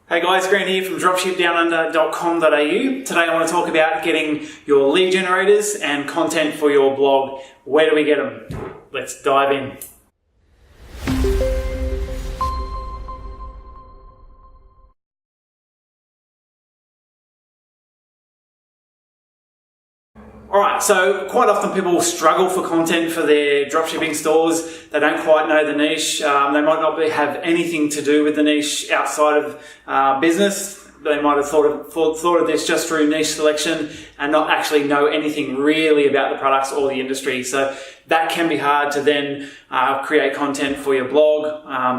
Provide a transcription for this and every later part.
Hey guys, Grant here from dropshipdownunder.com.au. Today I want to talk about getting your lead generators and content for your blog. Where do we get them? Let's dive in. Alright, so quite often people struggle for content for their dropshipping stores. They don't quite know the niche. They might not have anything to do with the niche outside of business. They might have thought of this just through niche selection and not actually know anything really about the products or the industry. So that can be hard to then create content for your blog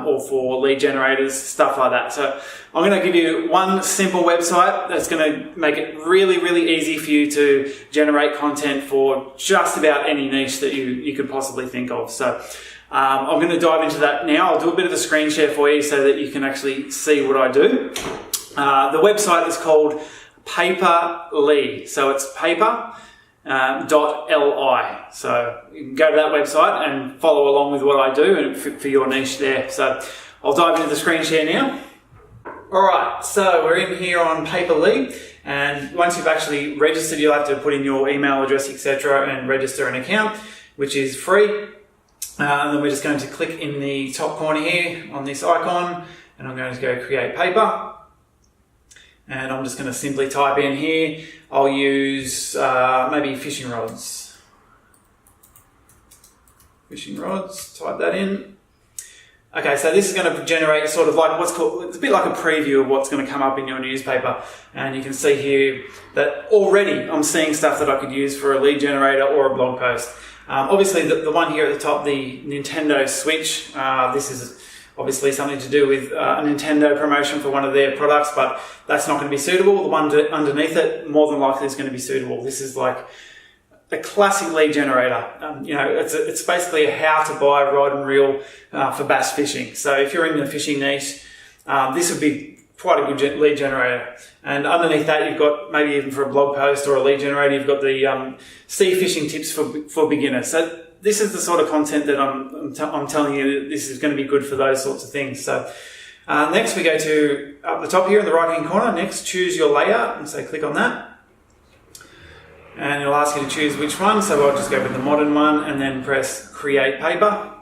or for lead generators, stuff like that. So I'm going to give you one simple website that's going to make it really, really easy for you to generate content for just about any niche that you could possibly think of. So I'm going to dive into that now. I'll do a bit of a screen share for you so that you can actually see what I do. The website is called Paper.li, so it's paper.li. So you can go to that website and follow along with what I do and for your niche there. So I'll dive into the screen share now. Alright, so we're in here on Paper.li, and once you've actually registered, you'll have to put in your email address, etc., and register an account, which is free. And then we're just going to click in the top corner here on this icon, and I'm going to go create paper. And I'm just going to simply type in here, I'll use maybe fishing rods. Fishing rods, type that in. Okay, so this is going to generate sort of like what's called, it's a bit like a preview of what's going to come up in your newspaper. And you can see here that already I'm seeing stuff that I could use for a lead generator or a blog post. Obviously the one here at the top, the Nintendo Switch, this is obviously something to do with a Nintendo promotion for one of their products, but that's not going to be suitable. The one underneath it, more than likely, is going to be suitable. This is like a classic lead generator. It's basically a how to buy rod and reel for bass fishing. So if you're in the fishing niche, this would be quite a good lead generator. And underneath that, you've got maybe even for a blog post or a lead generator, you've got the sea fishing tips for beginners. So this is the sort of content that I'm telling you that this is going to be good for those sorts of things. So next we go to up the top here in the right hand corner. Next, choose your layout, and so click on that. And it'll ask you to choose which one. So I'll just go with the modern one and then press create paper.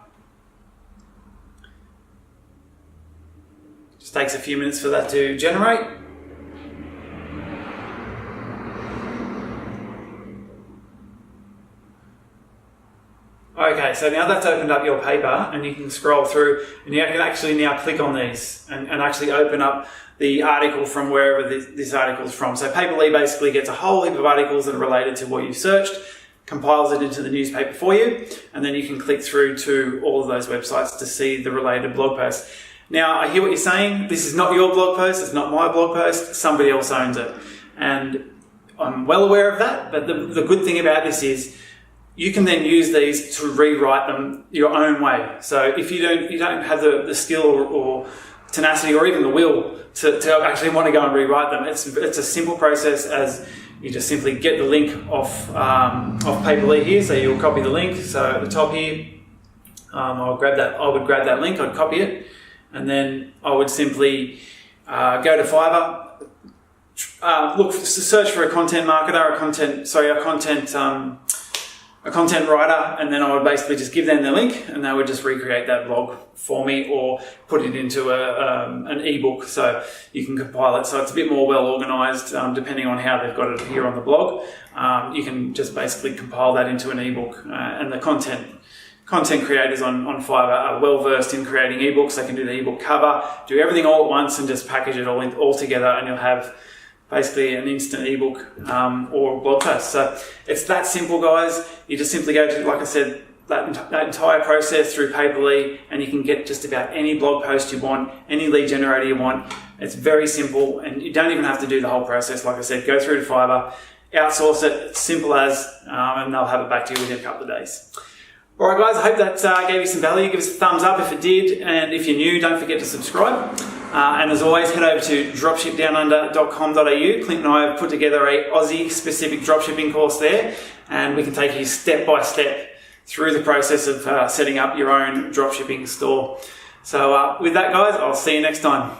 Just takes a few minutes for that to generate. Okay, so now that's opened up your paper, and you can scroll through, and you can actually now click on these and actually open up the article from wherever this article is from. So Paper.li basically gets a whole heap of articles that are related to what you've searched, compiles it into the newspaper for you, and then you can click through to all of those websites to see the related blog posts. Now, I hear what you're saying. This is not your blog post. It's not my blog post. Somebody else owns it. And I'm well aware of that, but the good thing about this is you can then use these to rewrite them your own way. So if you don't have the skill or tenacity or even the will to actually want to go and rewrite them, it's a simple process. As you just simply get the link off Paper.li here. So you'll copy the link. So at the top here, I would grab that link. I'd copy it, and then I would simply go to Fiverr. Search for a content marketer, a content writer, and then I would basically just give them the link, and they would just recreate that blog for me or put it into an ebook, so you can compile it so it's a bit more well organized depending on how they've got it here on the blog. You can just basically compile that into an ebook, and the content creators on Fiverr are well versed in creating ebooks. They can do the ebook cover, do everything all at once, and just package it all together, and you'll have basically an instant ebook or a blog post. So it's that simple, guys. You just simply go to, like I said, that entire process through Paper.li, and you can get just about any blog post you want, any lead generator you want. It's very simple, and you don't even have to do the whole process. Like I said, go through to Fiverr, outsource it, it's simple as, and they'll have it back to you within a couple of days. Alright guys, I hope that gave you some value. Give us a thumbs up if it did, and if you're new, don't forget to subscribe. And as always, head over to dropshipdownunder.com.au. Clint and I have put together a Aussie-specific dropshipping course there, and we can take you step by step through the process of setting up your own dropshipping store. So with that, guys, I'll see you next time.